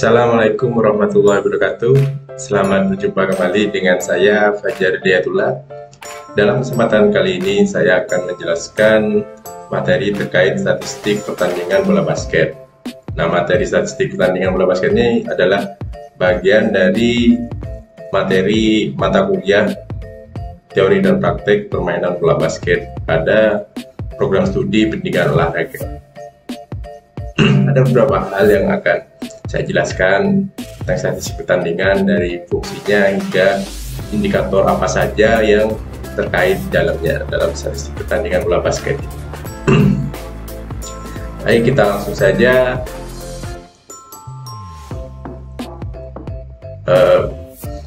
Assalamualaikum warahmatullahi wabarakatuh. Selamat berjumpa kembali dengan saya Fajar Diatullah. Dalam kesempatan kali ini saya akan menjelaskan materi terkait statistik pertandingan bola basket. Nah, materi statistik pertandingan bola basket ini adalah bagian dari materi mata kuliah teori dan praktek permainan bola basket pada program studi pendidikan olahraga. Ada beberapa hal yang akan saya jelaskan tentang statistik pertandingan, dari fungsinya hingga indikator apa saja yang terkait dalamnya dalam statistik pertandingan bola basket. Ayo kita langsung saja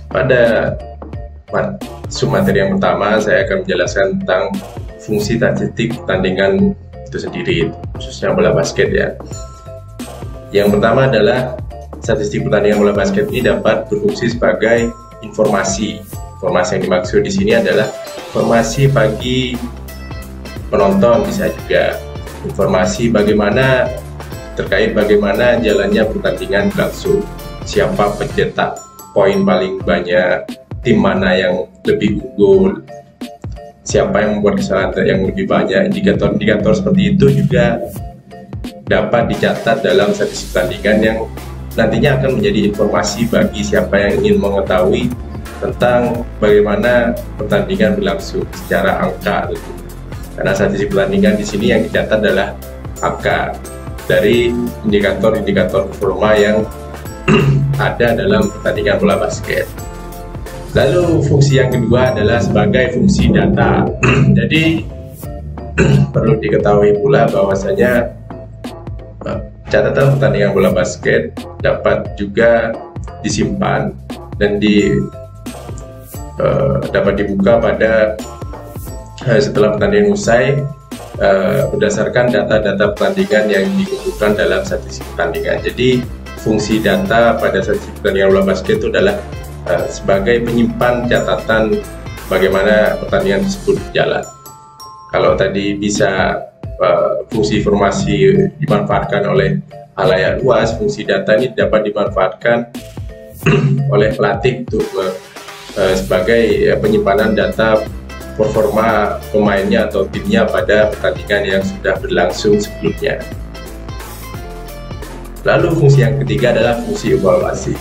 pada materi yang pertama. Saya akan menjelaskan tentang fungsi statistik pertandingan itu sendiri, khususnya bola basket ya. Yang pertama adalah statistik pertandingan bola basket ini dapat berfungsi sebagai informasi. Informasi yang dimaksud di sini adalah informasi bagi penonton, bisa juga informasi bagaimana terkait bagaimana jalannya pertandingan berlangsung, siapa pencetak poin paling banyak, tim mana yang lebih unggul, siapa yang membuat kesalahan yang lebih banyak. Indikator-indikator seperti itu juga dapat dicatat dalam statistik pertandingan yang nantinya akan menjadi informasi bagi siapa yang ingin mengetahui tentang bagaimana pertandingan berlangsung secara angka. Karena statistik pertandingan di sini yang dicatat adalah angka dari indikator-indikator performa yang ada dalam pertandingan bola basket. Lalu fungsi yang kedua adalah sebagai fungsi data. Jadi perlu diketahui pula bahwasanya catatan pertandingan bola basket dapat juga disimpan dan dapat dibuka pada setelah pertandingan usai berdasarkan data-data pertandingan yang dikumpulkan dalam statistik pertandingan. Jadi fungsi data pada statistik pertandingan bola basket itu adalah sebagai penyimpan catatan bagaimana pertandingan tersebut berjalan. Kalau tadi bisa fungsi informasi dimanfaatkan oleh halayak luas, fungsi data ini dapat dimanfaatkan oleh pelatih untuk sebagai penyimpanan data performa pemainnya atau timnya pada pertandingan yang sudah berlangsung sebelumnya. Lalu fungsi yang ketiga adalah fungsi evaluasi.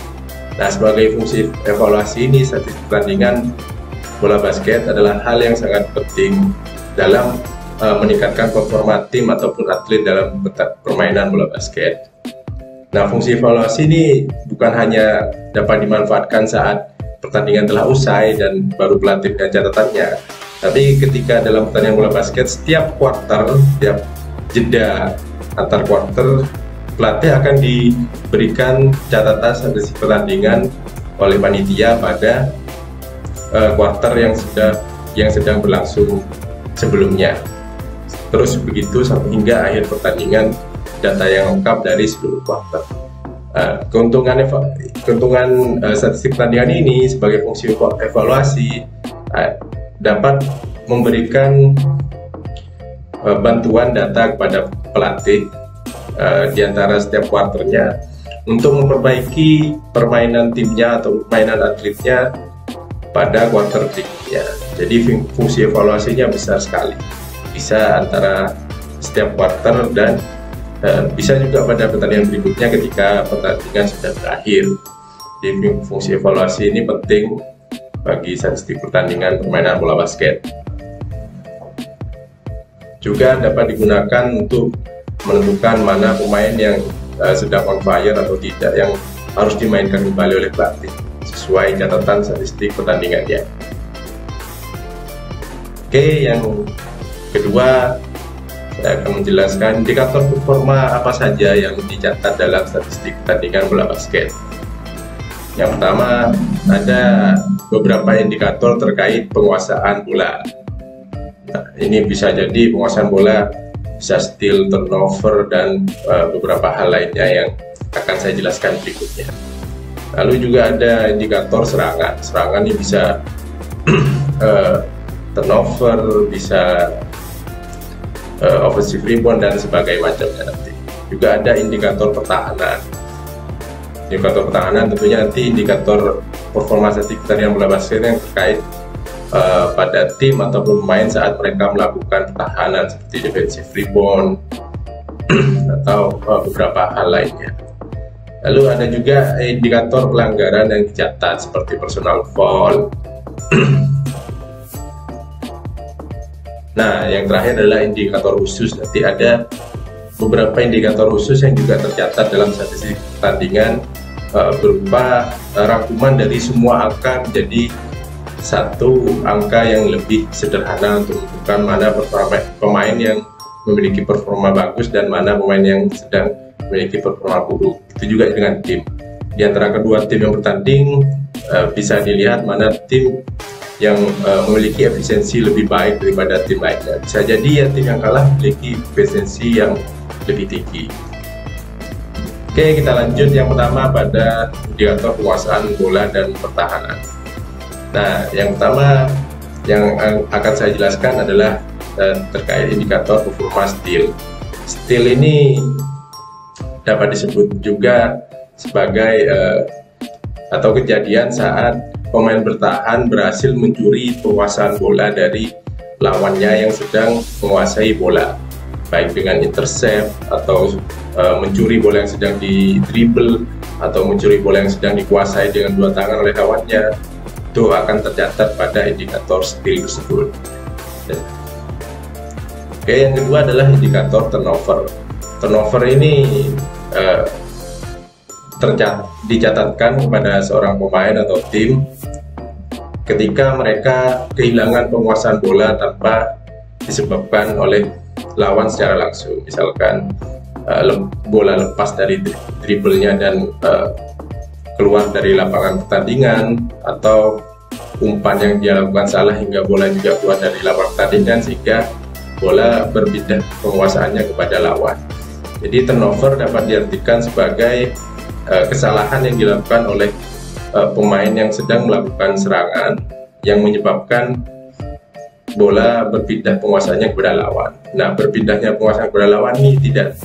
Nah, sebagai fungsi evaluasi ini, statistik pertandingan bola basket adalah hal yang sangat penting dalam meningkatkan performa tim ataupun atlet dalam permainan bola basket. Nah, fungsi evaluasi ini bukan hanya dapat dimanfaatkan saat pertandingan telah usai dan baru pelatih dan catatannya, tapi ketika dalam pertandingan bola basket, setiap kuarter, setiap jeda antar kuarter, pelatih akan diberikan catatan statistik pertandingan oleh panitia pada kuarter yang sedang berlangsung sebelumnya. Terus begitu sampai hingga akhir pertandingan, data yang lengkap dari seluruh kuarter. Keuntungan statistik pertandingan ini sebagai fungsi evaluasi dapat memberikan bantuan data kepada pelatih di antara setiap kuarternya untuk memperbaiki permainan timnya atau permainan atletnya pada kuarter berikutnya. Jadi fungsi evaluasinya besar sekali, bisa antara setiap kuarter dan bisa juga pada pertandingan berikutnya ketika pertandingan sudah berakhir. Jadi fungsi evaluasi ini penting bagi statistik pertandingan permainan bola basket. Juga dapat digunakan untuk menentukan mana pemain yang sedang on fire atau tidak, yang harus dimainkan kembali oleh pelatih sesuai catatan statistik pertandingannya. Oke, yang kedua saya akan menjelaskan indikator performa apa saja yang dicatat dalam statistik pertandingan bola basket. Yang pertama, ada beberapa indikator terkait penguasaan bola. Nah, ini bisa jadi penguasaan bola, bisa steal, turnover, dan beberapa hal lainnya yang akan saya jelaskan berikutnya. Lalu juga ada indikator serangan. Serangan ini bisa turnover, bisa offensive rebound dan sebagainya macamnya nanti. Juga ada indikator pertahanan. Indikator pertahanan tentunya nanti indikator performa statistik pertandingan bola basket yang terkait pada tim ataupun pemain saat mereka melakukan pertahanan seperti defensive rebound atau beberapa hal lainnya. Lalu ada juga indikator pelanggaran yang dicatat seperti personal foul. Nah, yang terakhir adalah indikator khusus. Nanti ada beberapa indikator khusus yang juga tercatat dalam statistik pertandingan berupa rangkuman dari semua angka menjadi satu angka yang lebih sederhana untuk menentukan mana pemain yang memiliki performa bagus dan mana pemain yang sedang memiliki performa buruk. Itu juga dengan tim. Di antara kedua tim yang bertanding bisa dilihat mana tim yang memiliki efisiensi lebih baik daripada tim lainnya. Bisa jadi ya tim yang kalah memiliki efisiensi yang lebih tinggi. Oke, kita lanjut yang pertama pada indikator penguasaan bola dan pertahanan. Nah, yang pertama yang akan saya jelaskan adalah terkait indikator performa steal. Steal ini dapat disebut juga sebagai atau kejadian saat pemain bertahan berhasil mencuri penguasaan bola dari lawannya yang sedang menguasai bola, baik dengan intercept atau mencuri bola yang sedang di dribble atau mencuri bola yang sedang dikuasai dengan dua tangan oleh lawannya. Itu akan tercatat pada indikator steal tersebut. Oke, yang kedua adalah indikator turnover. Turnover ini dicatatkan kepada seorang pemain atau tim ketika mereka kehilangan penguasaan bola tanpa disebabkan oleh lawan secara langsung. Misalkan bola lepas dari dribblenya dan keluar dari lapangan pertandingan, atau umpan yang dia lakukan salah hingga bola juga keluar dari lapangan pertandingan sehingga bola berpindah penguasaannya kepada lawan. Jadi turnover dapat diartikan sebagai kesalahan yang dilakukan oleh pemain yang sedang melakukan serangan yang menyebabkan bola berpindah penguasaannya kepada lawan. Nah, berpindahnya penguasaan kepada lawan ini tidak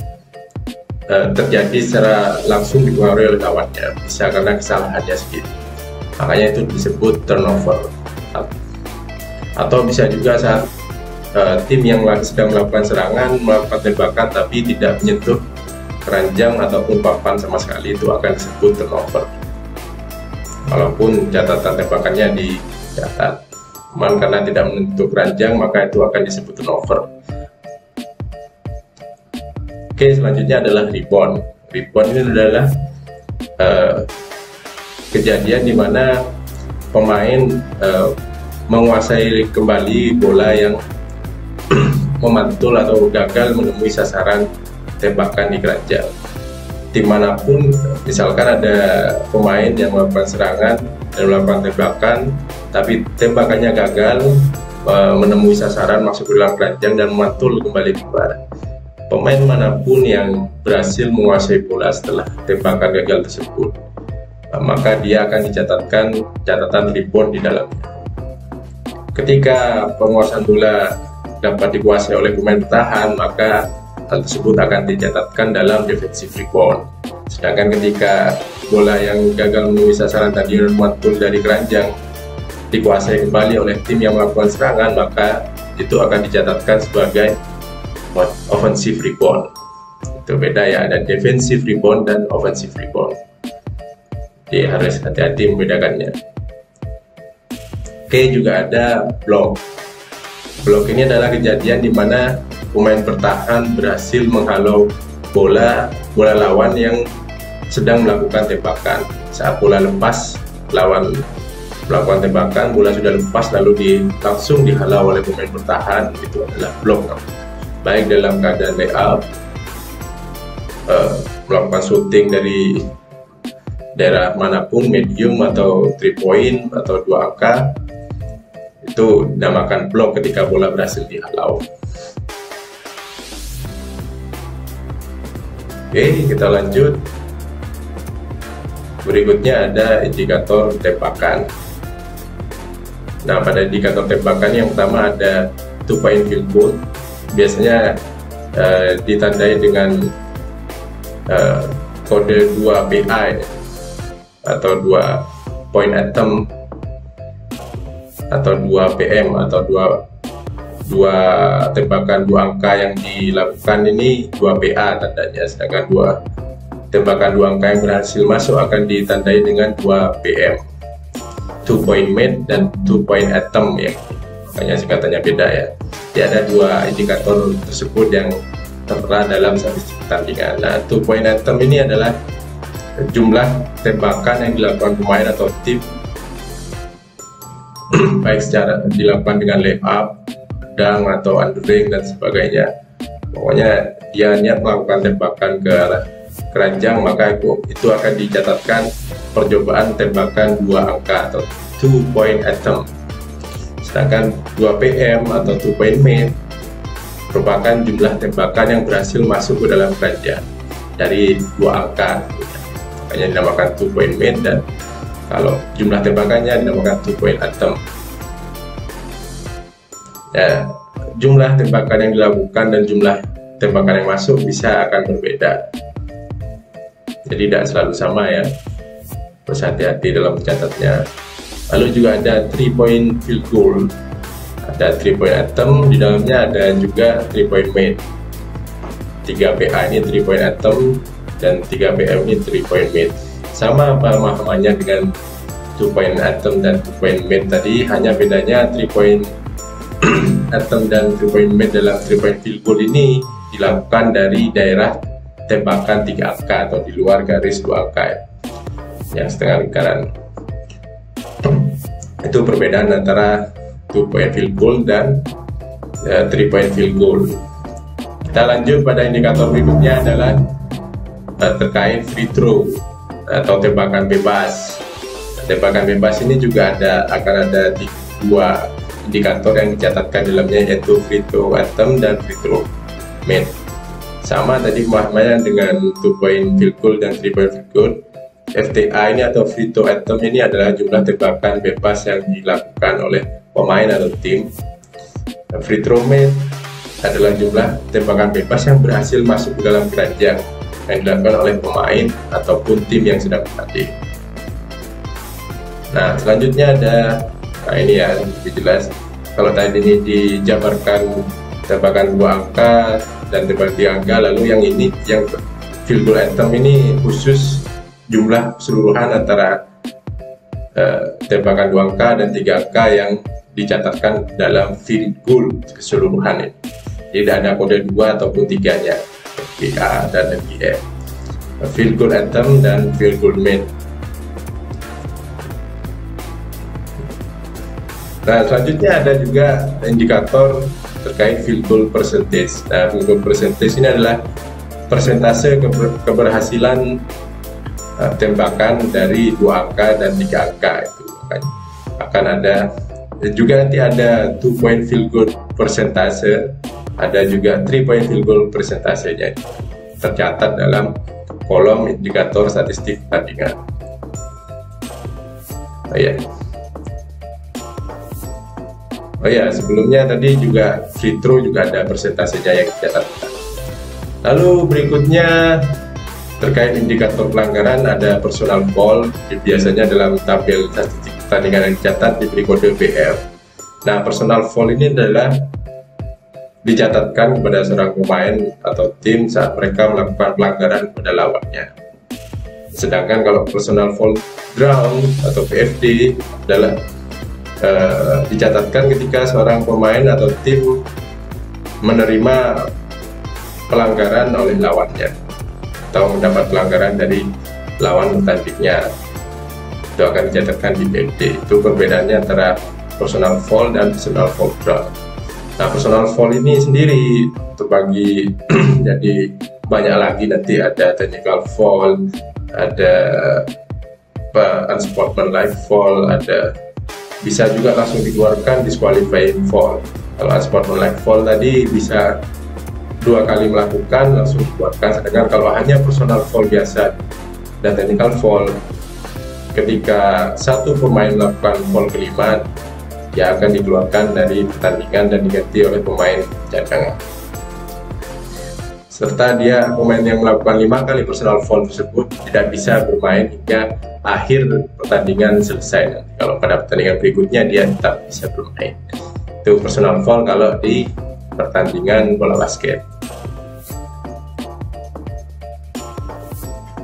terjadi secara langsung dipengaruhi oleh lawannya, bisa karena kesalahannya sendiri. Makanya itu disebut turnover. Atau bisa juga saat tim yang sedang melakukan serangan melakukan tembakan tapi tidak menyentuh keranjang ataupun papan sama sekali, itu akan disebut turnover. Walaupun catatan tembakannya dicatat, cuman karena tidak menyentuh keranjang maka itu akan disebut turnover. Oke, selanjutnya adalah rebound. Rebound ini adalah kejadian di mana pemain menguasai kembali bola yang memantul atau gagal menemui sasaran tembakan di keranjang. Dimanapun, misalkan ada pemain yang melakukan serangan dan melakukan tembakan, tapi tembakannya gagal menemui sasaran, masuk ke dalam keranjang dan memantul kembali keluar. Pemain manapun yang berhasil menguasai bola setelah tembakan gagal tersebut, maka dia akan dicatatkan catatan rebound di dalamnya. Ketika penguasaan bola dapat dikuasai oleh pemain bertahan, maka hal tersebut akan dicatatkan dalam defensive rebound. Sedangkan ketika bola yang gagal menemui sasaran tadi dan mantul dari keranjang dikuasai kembali oleh tim yang melakukan serangan, maka itu akan dicatatkan sebagai offensive rebound. Itu beda ya, ada defensive rebound dan offensive rebound. Jadi harus hati-hati membedakannya. Oke, juga ada block. Block ini adalah kejadian di mana pemain bertahan berhasil menghalau bola lawan yang sedang melakukan tembakan. Saat bola lepas, lawan melakukan tembakan, bola sudah lepas lalu langsung dihalau oleh pemain bertahan, itu adalah block. Baik dalam keadaan layup, melakukan shooting dari daerah manapun, medium atau 3 point atau 2 angka, itu dinamakan blok ketika bola berhasil dihalau. Oke, kita lanjut. Berikutnya ada indikator tembakan. Nah, pada indikator tembakan yang pertama ada 2 point field goal. Biasanya ditandai dengan kode 2 PA. atau 2 point attempt atau 2 PM atau dua tembakan 2 angka yang dilakukan ini 2 PA tandanya, sedangkan 2 tembakan 2 angka yang berhasil masuk akan ditandai dengan 2 PM, 2 point made dan 2 point attempt ya, makanya singkatannya beda ya. Jadi ada 2 indikator tersebut yang tertera dalam statistik pertandingan. Nah, 2 point attempt ini adalah jumlah tembakan yang dilakukan pemain atau tim baik secara dilakukan dengan layup, dunk atau undering dan sebagainya. Pokoknya dia niat melakukan tembakan ke arah keranjang, maka itu akan dicatatkan percobaan tembakan 2 angka atau 2 point attempt. Sedangkan 2 PM atau 2 point made merupakan jumlah tembakan yang berhasil masuk ke dalam keranjang dari 2 angka, makanya dinamakan 2 point made, dan kalau jumlah tembakannya dinamakan 2 point attempt. Ya, jumlah tembakan yang dilakukan dan jumlah tembakan yang masuk bisa akan berbeda, jadi tidak selalu sama ya, harus hati-hati dalam mencatatnya. Lalu juga ada 3 point field goal, ada 3 point attempt, di dalamnya ada juga 3 point made. 3 PA ini 3 point attempt dan 3 PM ini 3 point made. Sama pemahamannya dengan 2 point attempt dan 2 point made tadi, hanya bedanya 3 point attempt dan 3 point made dalam 3 point field goal ini dilakukan dari daerah tembakan 3 angka atau di luar garis 2 angka ya, yang setengah lingkaran. Itu perbedaan antara 2 point field goal dan 3 point field goal. Kita lanjut pada indikator berikutnya adalah terkait free throw atau tembakan bebas. Tembakan bebas ini juga akan ada 2 indikator yang dicatatkan dalamnya, yaitu free throw attempt dan free throw made. Sama tadi pemahamannya dengan 2 point field goal dan 3 point field goal. FTA ini atau free throw attempt ini adalah jumlah tembakan bebas yang dilakukan oleh pemain atau tim. Free throw made adalah jumlah tembakan bebas yang berhasil masuk ke dalam keranjang yang dilakukan oleh pemain ataupun tim yang sedang bertanding. Nah, selanjutnya ada, nah ini ya lebih jelas. Kalau tadi ini dijabarkan tembakan 2 angka dan tembakan 3 angka, lalu yang ini yang field goal attempt ini khusus jumlah keseluruhan antara tembakan 2 angka dan 3 angka yang dicatatkan dalam field goal keseluruhan ini. Tidak ada kode 2 ataupun 3-nya, FPA dan FPF, field goal attempt dan field goal made. Nah, selanjutnya ada juga indikator terkait field goal percentage. Nah, field goal percentage ini adalah persentase keberhasilan tembakan dari 2 angka dan 3 angka itu. Akan ada juga, nanti ada 2 point field goal persentase, ada juga 3 point field goal persentasenya tercatat dalam kolom indikator statistik pertandingan. Oh ya, sebelumnya tadi juga free throw juga ada persentasenya yang dicatatkan. Lalu berikutnya terkait indikator pelanggaran ada personal foul, biasanya dalam tabel statistik pertandingan yang dicatat diberi kode BF. Nah, personal foul ini adalah dicatatkan kepada seorang pemain atau tim saat mereka melakukan pelanggaran pada lawannya. Sedangkan kalau personal foul ground atau PFD adalah dicatatkan ketika seorang pemain atau tim menerima pelanggaran oleh lawannya atau mendapat pelanggaran dari lawan bertandingnya, itu akan dicatatkan di PFD. Itu perbedaannya antara personal foul dan personal foul ground. Nah, personal foul ini sendiri terbagi jadi banyak lagi, nanti ada technical foul, ada unsportsmanlike foul, ada bisa juga langsung dikeluarkan disqualifying foul. Kalau unsportsmanlike foul tadi bisa 2 kali melakukan langsung dikeluarkan, sedangkan kalau hanya personal foul biasa dan technical foul, ketika satu pemain melakukan foul kelima, dia akan dikeluarkan dari pertandingan dan diganti oleh pemain cadangan. Serta dia pemain yang melakukan 5 kali personal foul tersebut tidak bisa bermain hingga akhir pertandingan selesai. Nanti kalau pada pertandingan berikutnya dia tetap bisa bermain. Itu personal foul kalau di pertandingan bola basket.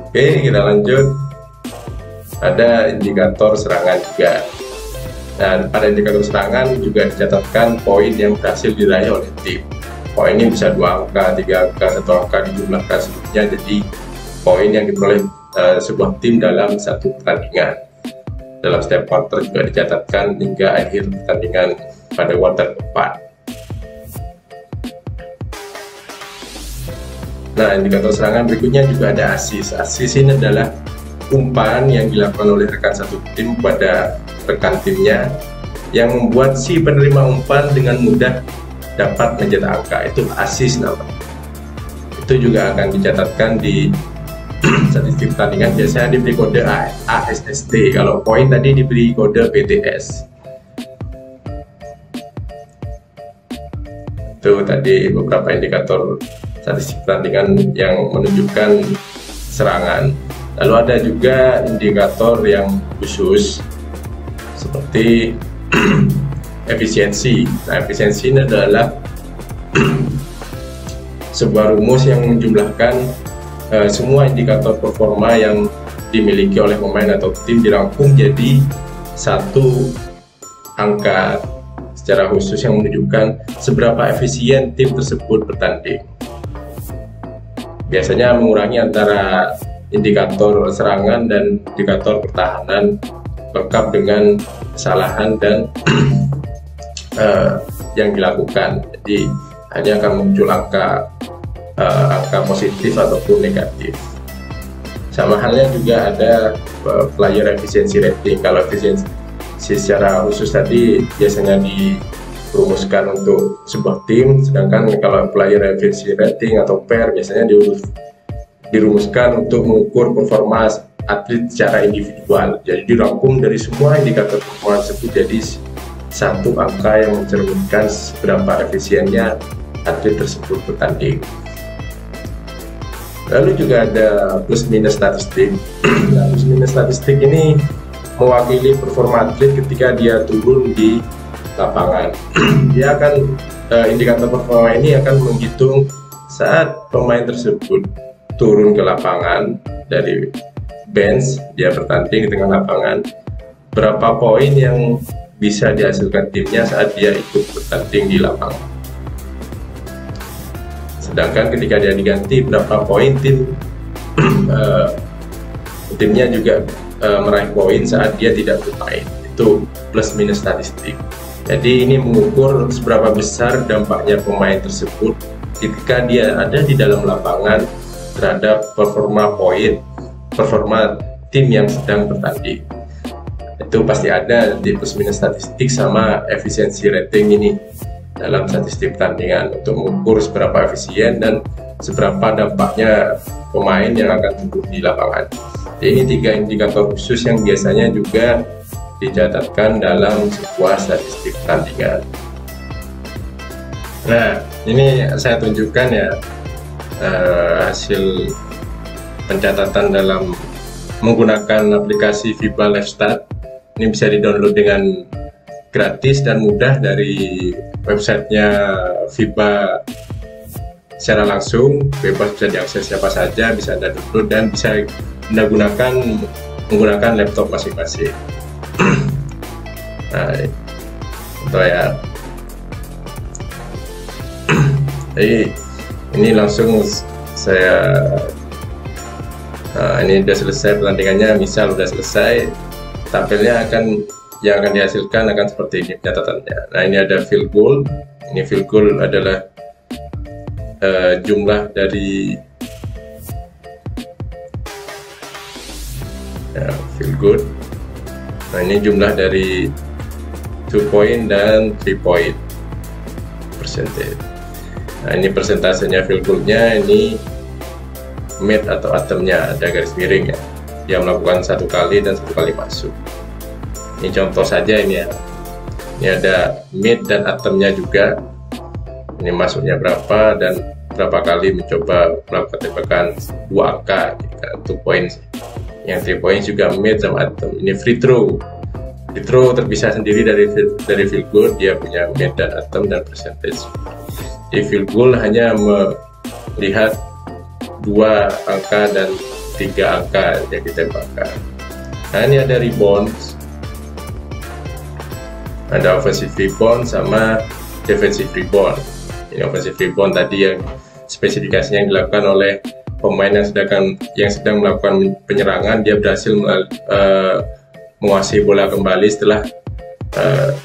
Oke, kita lanjut. Ada indikator serangan juga. Dan pada indikator serangan juga dicatatkan poin yang berhasil diraih oleh tim. Poin ini bisa 2 angka, 3 angka, 1 angka dijumlahkan seluruhnya jadi poin yang diperoleh sebuah tim dalam satu pertandingan. Dalam setiap quarter juga dicatatkan hingga akhir pertandingan pada quarter keempat. Nah, indikator serangan berikutnya juga ada assist. Assist ini adalah umpan yang dilakukan oleh rekan satu tim pada rekan timnya yang membuat si penerima umpan dengan mudah dapat mencetak angka. Itu assist namanya. Itu juga akan dicatatkan di statistik pertandingan. Biasanya diberi kode ASST. Kalau poin tadi diberi kode PTS. Itu tadi beberapa indikator statistik pertandingan yang menunjukkan serangan. Lalu ada juga indikator yang khusus seperti efisiensi. Nah, efisiensi ini adalah sebuah rumus yang menjumlahkan semua indikator performa yang dimiliki oleh pemain atau tim dirangkum jadi satu angka secara khusus yang menunjukkan seberapa efisien tim tersebut bertanding. Biasanya mengurangi antara indikator serangan dan indikator pertahanan lengkap dengan kesalahan dan yang dilakukan. Jadi hanya akan muncul angka positif ataupun negatif. Sama halnya juga ada player efficiency rating. Kalau efisiensi secara khusus tadi biasanya dirumuskan untuk sebuah tim, sedangkan kalau player efficiency rating atau PER biasanya dirumuskan untuk mengukur performa atlet secara individual. Jadi dirangkum dari semua indikator performa tersebut jadi satu angka yang mencerminkan seberapa efisiennya atlet tersebut bertanding. Lalu juga ada plus minus statistik. Nah, plus minus statistik ini mewakili performa atlet ketika dia turun di lapangan. Dia akan indikator performa ini akan menghitung saat pemain tersebut turun ke lapangan dari bench, dia bertanding di tengah lapangan, berapa poin yang bisa dihasilkan timnya saat dia ikut bertanding di lapangan. Sedangkan ketika dia diganti, berapa poin timnya juga meraih poin saat dia tidak bermain. Itu plus minus statistik. Jadi ini mengukur seberapa besar dampaknya pemain tersebut ketika dia ada di dalam lapangan terhadap performa tim yang sedang bertanding. Itu pasti ada di plus minus statistik sama efisiensi rating ini dalam statistik pertandingan untuk mengukur seberapa efisien dan seberapa dampaknya pemain yang akan turun di lapangan. Jadi ini 3 indikator khusus yang biasanya juga dicatatkan dalam sebuah statistik pertandingan. Nah, ini saya tunjukkan ya hasil pencatatan dalam menggunakan aplikasi FIBA LiveStat. Ini bisa di-download dengan gratis dan mudah dari websitenya FIBA secara langsung, bebas, bisa diakses siapa saja, bisa Anda download dan bisa Anda menggunakan laptop masing-masing. Nah, itu ya. Jadi ini langsung saya ini sudah selesai pertandingannya, misal sudah selesai, tampilnya yang akan dihasilkan akan seperti ini catatannya. Nah, ini ada field goal. Ini field goal adalah jumlah dari field goal. Nah, ini jumlah dari 2 point dan 3 point percentage. Nah, ini persentasenya field goal-nya, ini made atau attempt-nya, ada garis miring ya. Dia melakukan 1 kali dan 1 kali masuk. Ini contoh saja ini ya. Ini ada made dan attempt-nya juga. Ini masuknya berapa dan berapa kali mencoba melakukan tembakan 2 angka, 2 poin. Yang 3 point juga made sama atom. Ini free throw. Free throw terpisah sendiri dari field goal, dia punya made dan atom dan percentage. Di field goal hanya melihat 2 angka dan 3 angka yang ditembakkan. Nah, ini ada rebound, ada offensive rebound sama defensive rebound. Ini offensive rebound tadi yang spesifikasinya yang dilakukan oleh pemain yang sedang melakukan penyerangan, dia berhasil menguasai bola kembali setelah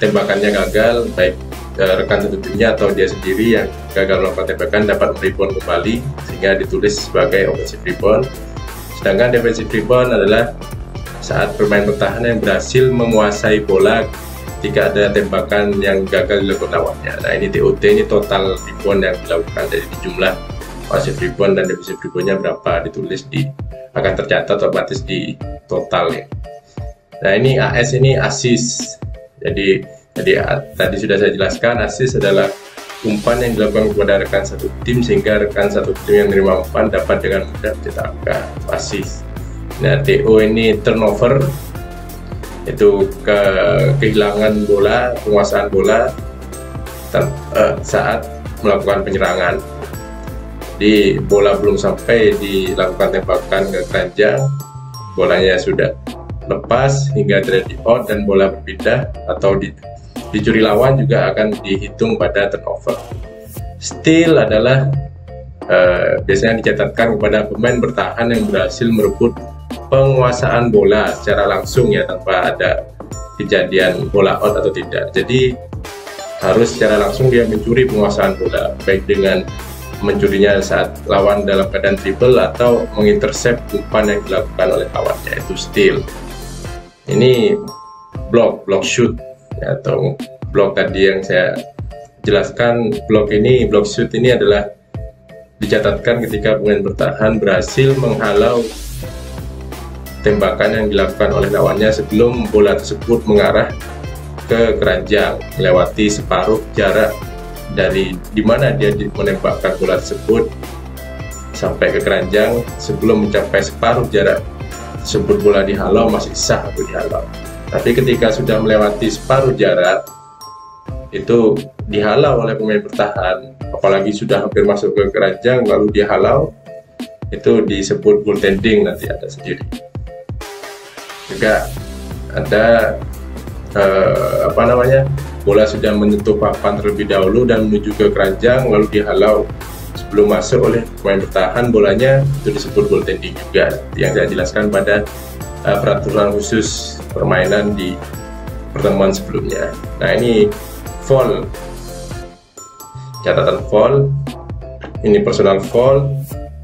tembakannya gagal, baik rekan satu timnya atau dia sendiri yang gagal melakukan tembakan dapat rebound kembali sehingga ditulis sebagai offensive rebound. Sedangkan defensive rebound adalah saat pemain bertahan yang berhasil menguasai bola jika ada tembakan yang gagal dilakukan lawannya. Nah, ini TOT, ini total rebound yang dilakukan dari jumlah offensive rebound dan defensive reboundnya berapa, ditulis akan tercatat otomatis di totalnya. Nah, ini AS, ini assist. Jadi tadi sudah saya jelaskan, assist adalah umpan yang dilakukan kepada rekan satu tim sehingga rekan satu tim yang menerima umpan dapat dengan mudah mencetak angka, assist. Nah, TO ini turnover, itu kehilangan bola, penguasaan bola saat melakukan penyerangan. Di bola belum sampai dilakukan tembakan ke keranjang, bolanya sudah lepas hingga ready out dan bola berpindah atau dicuri lawan juga akan dihitung pada turnover. Steal adalah biasanya dicatatkan kepada pemain bertahan yang berhasil merebut penguasaan bola secara langsung ya, tanpa ada kejadian bola out atau tidak. Jadi harus secara langsung dia mencuri penguasaan bola, baik dengan mencurinya saat lawan dalam keadaan dribble atau mengintercept umpan yang dilakukan oleh lawannya, itu steal. Ini block shoot ya, atau block tadi yang saya jelaskan. Block shoot ini adalah dicatatkan ketika pemain bertahan berhasil menghalau tembakan yang dilakukan oleh lawannya sebelum bola tersebut mengarah ke keranjang, melewati separuh jarak dari dimana dia menembakkan bola tersebut sampai ke keranjang. Sebelum mencapai separuh jarak tersebut bola dihalau, masih sah atau dihalau. Tapi ketika sudah melewati separuh jarak, itu dihalau oleh pemain bertahan, apalagi sudah hampir masuk ke keranjang lalu dihalau, itu disebut goaltending, nanti ada sendiri. Juga ada bola sudah menyentuh papan terlebih dahulu dan menuju ke keranjang lalu dihalau sebelum masuk oleh pemain bertahan bolanya, itu disebut goaltending juga, yang saya jelaskan pada peraturan khusus permainan di pertemuan sebelumnya. Nah, ini foul, catatan foul, ini personal foul,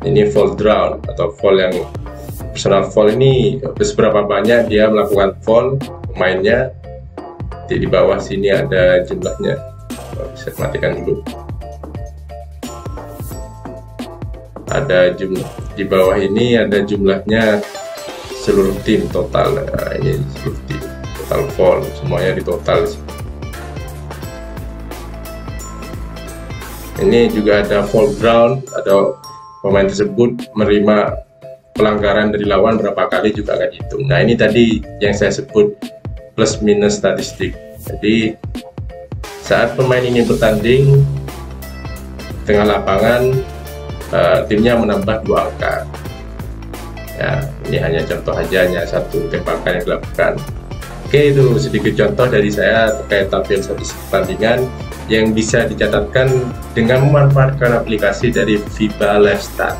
ini foul drawn atau foul yang personal foul. Ini seberapa banyak dia melakukan foul pemainnya. Di bawah sini ada jumlahnya, saya matikan dulu. Ada jumlah di bawah ini, ada jumlahnya seluruh tim total. Nah, ini seluruh tim total foul, semuanya di total. Ini juga ada foul ground, atau pemain tersebut menerima pelanggaran dari lawan berapa kali juga akan dihitung. Nah, ini tadi yang saya sebut plus minus statistik. Jadi saat pemain ini bertanding tengah lapangan, timnya menambah 2 angka. Ya, ini hanya contoh aja, hanya satu tembakan yang dilakukan. Oke, itu sedikit contoh dari saya terkait tampil statistik pertandingan yang bisa dicatatkan dengan memanfaatkan aplikasi dari FIBA Live Stats.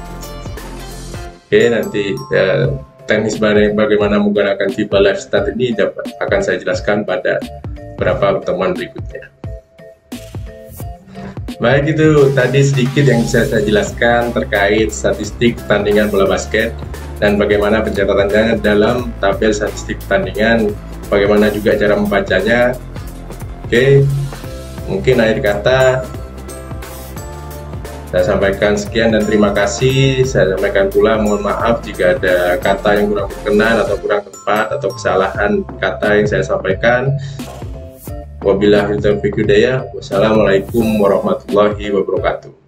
Oke, nanti teknis bagaimana menggunakan FIBA Live Stats ini akan saya jelaskan pada beberapa pertemuan berikutnya. Baik, itu tadi sedikit yang bisa saya jelaskan terkait statistik pertandingan bola basket dan bagaimana pencatatannya dalam tabel statistik pertandingan, bagaimana juga cara membacanya. Oke, mungkin akhir kata saya sampaikan sekian dan terima kasih. Saya sampaikan pula mohon maaf jika ada kata yang kurang berkenan atau kurang tepat atau kesalahan kata yang saya sampaikan. Wabillahi taufiq hidayah. Wassalamualaikum warahmatullahi wabarakatuh.